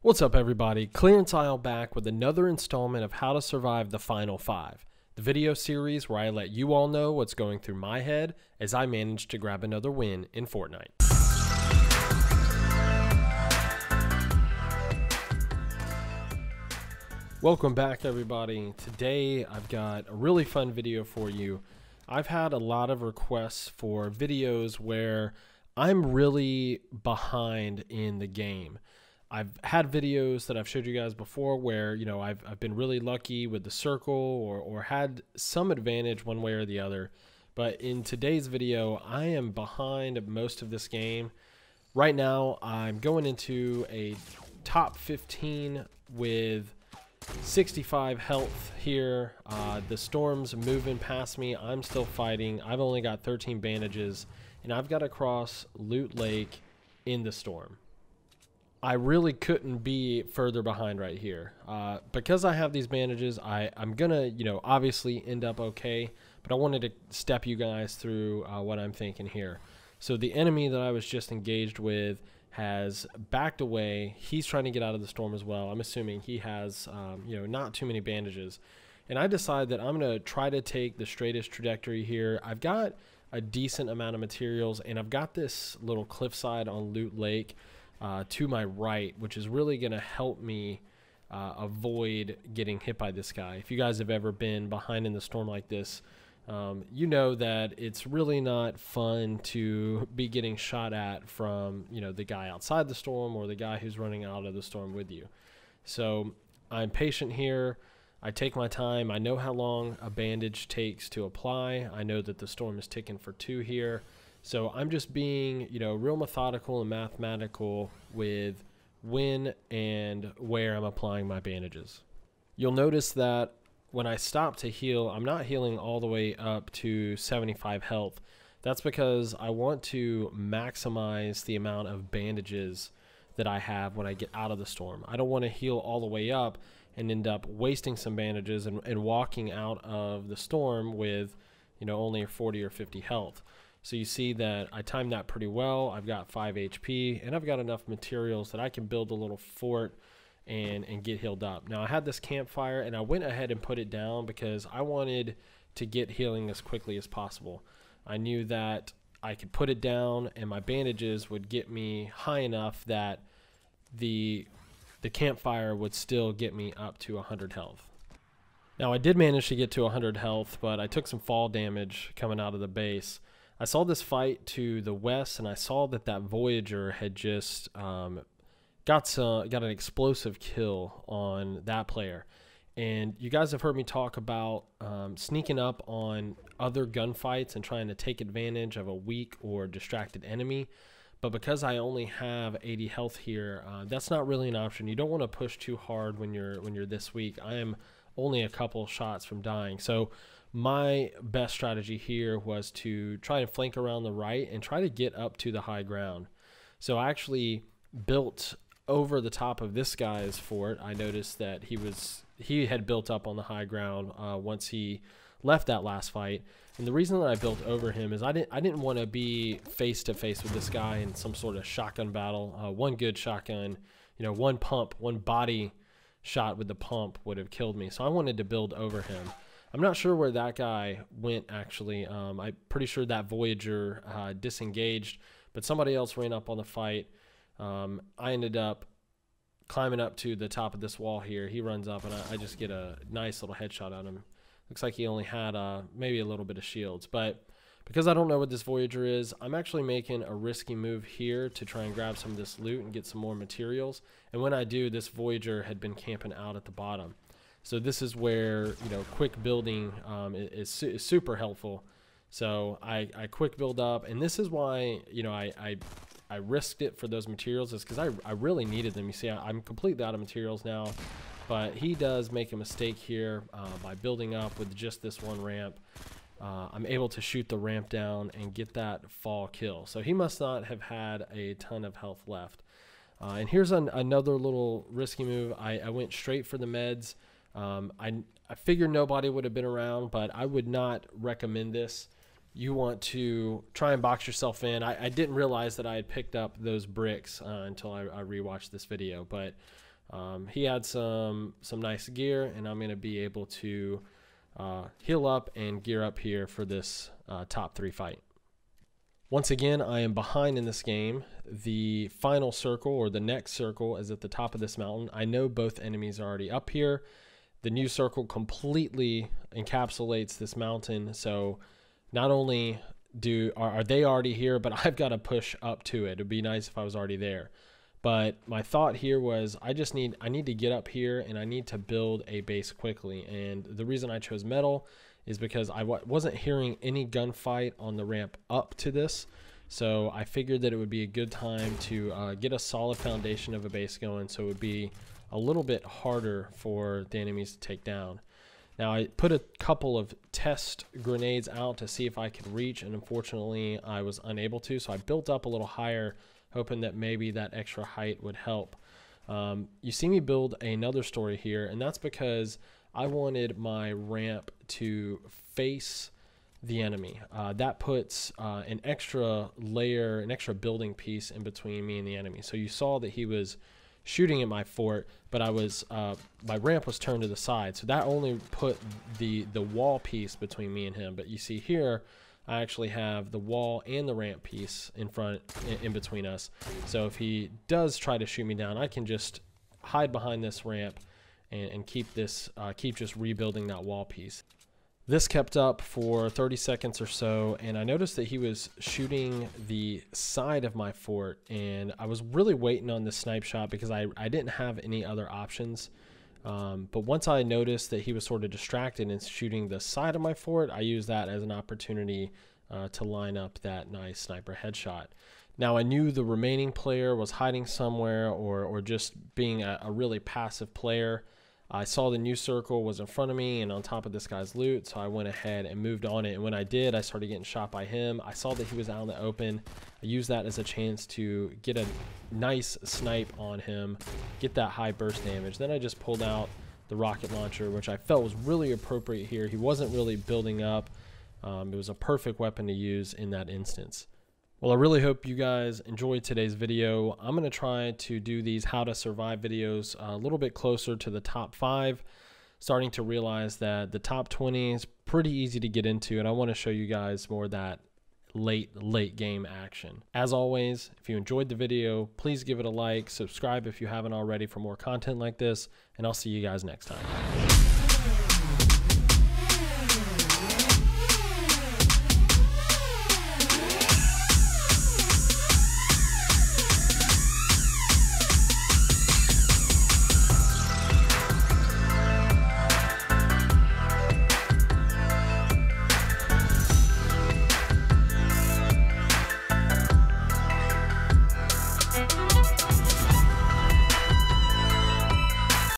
What's up, everybody? Clearance Aisle back with another installment of How to Survive the Final 5, the video series where I let you all know what's going through my head as I manage to grab another win in Fortnite. Welcome back, everybody. Today I've got a really fun video for you. I've had a lot of requests for videos where I'm really behind in the game. I've had videos that I've showed you guys before where, I've been really lucky with the circle or had some advantage one way or the other. But in today's video, I am behind most of this game. Right now, I'm going into a top 15 with 65 health here. The storm's moving past me. I'm still fighting. I've only got 13 bandages, and I've got to cross Loot Lake in the storm. I really couldn't be further behind right here. Because I have these bandages, I'm gonna, obviously end up okay, but I wanted to step you guys through what I'm thinking here. So the enemy that I was just engaged with has backed away. He's trying to get out of the storm as well. I'm assuming he has, not too many bandages. And I decided that I'm gonna try to take the straightest trajectory here. I've got a decent amount of materials, and I've got this little cliffside on Loot Lake to my right, which is really going to help me avoid getting hit by this guy. If you guys have ever been behind in the storm like this, you know that it's really not fun to be getting shot at from, the guy outside the storm or the guy who's running out of the storm with you. So I'm patient here. I take my time. I know how long a bandage takes to apply. I know that the storm is ticking for 2 here. So I'm just being, real methodical and mathematical with when and where I'm applying my bandages. You'll notice that when I stop to heal, I'm not healing all the way up to 75 health. That's because I want to maximize the amount of bandages that I have when I get out of the storm. I don't want to heal all the way up and end up wasting some bandages and walking out of the storm with, only 40 or 50 health. So you see that I timed that pretty well. I've got 5 HP, and I've got enough materials that I can build a little fort and get healed up. Now, I had this campfire, and I went ahead and put it down because I wanted to get healing as quickly as possible. I knew that I could put it down, and my bandages would get me high enough that the campfire would still get me up to 100 health. Now, I did manage to get to 100 health, but I took some fall damage coming out of the base. I saw this fight to the west, and I saw that Voyager had just got an explosive kill on that player. And you guys have heard me talk about sneaking up on other gunfights and trying to take advantage of a weak or distracted enemy. But because I only have 80 health here, that's not really an option. You don't want to push too hard when you're this weak. I am only a couple shots from dying. So my best strategy here was to try to flank around the right and try to get up to the high ground. So I actually built over the top of this guy's fort. I noticed that he had built up on the high ground once he left that last fight. And the reason that I built over him is I didn't want to be face to face with this guy in some sort of shotgun battle. One good shotgun, one body shot with the pump would have killed me. So I wanted to build over him. I'm not sure where that guy went, actually. I'm pretty sure that Voyager disengaged, but somebody else ran up on the fight. I ended up climbing up to the top of this wall here. He runs up, and I just get a nice little headshot on him. Looks like he only had maybe a little bit of shields. But because I don't know what this Voyager is, I'm actually making a risky move here to try and grab some of this loot and get some more materials. And when I do, this Voyager had been camping out at the bottom. So this is where, quick building is super helpful. So I quick build up, and this is why, I risked it for those materials, is because I really needed them. You see, I'm completely out of materials now, but he does make a mistake here by building up with just this one ramp. I'm able to shoot the ramp down and get that fall kill. So he must not have had a ton of health left. And here's another little risky move. I went straight for the meds. I figured nobody would have been around, but I would not recommend this. you want to try and box yourself in. I didn't realize that I had picked up those bricks until I rewatched this video, but he had some nice gear, and I'm going to be able to heal up and gear up here for this top 3 fight. Once again, I am behind in this game. The final circle, or the next circle, is at the top of this mountain. I know both enemies are already up here. The new circle completely encapsulates this mountain, so not only are they already here, but I've got to push up to it. It'd be nice if I was already there. But my thought here was I need to get up here, and I need to build a base quickly. And the reason I chose metal is because I wasn't hearing any gunfight on the ramp up to this. So I figured that it would be a good time to get a solid foundation of a base going, so it would be a little bit harder for the enemies to take down. Now, I put a couple of test grenades out to see if I could reach, and unfortunately I was unable to, so I built up a little higher, hoping that maybe that extra height would help. You see me build another story here, and that's because I wanted my ramp to face the enemy. That puts an extra layer, an extra building piece in between me and the enemy. So you saw that he was shooting at my fort, but my ramp was turned to the side, so that only put the wall piece between me and him. But you see here, I actually have the wall and the ramp piece in between us. So if he does try to shoot me down, I can just hide behind this ramp and keep just rebuilding that wall piece. This kept up for 30 seconds or so, and I noticed that he was shooting the side of my fort, and I was really waiting on the snipe shot because I didn't have any other options. But once I noticed that he was sort of distracted and shooting the side of my fort, I used that as an opportunity to line up that nice sniper headshot. Now, I knew the remaining player was hiding somewhere or just being a really passive player. I saw the new circle was in front of me and on top of this guy's loot, so I went ahead and moved on it. And when I did, I started getting shot by him. I saw that he was out in the open. I used that as a chance to get a nice snipe on him, get that high burst damage. Then I just pulled out the rocket launcher, which I felt was really appropriate here. He wasn't really building up. It was a perfect weapon to use in that instance. Well, I really hope you guys enjoyed today's video. I'm going to try to do these how to survive videos a little bit closer to the top 5, starting to realize that the top 20 is pretty easy to get into, and I want to show you guys more of that late game action. As always, if you enjoyed the video, please give it a like, subscribe if you haven't already for more content like this, and I'll see you guys next time.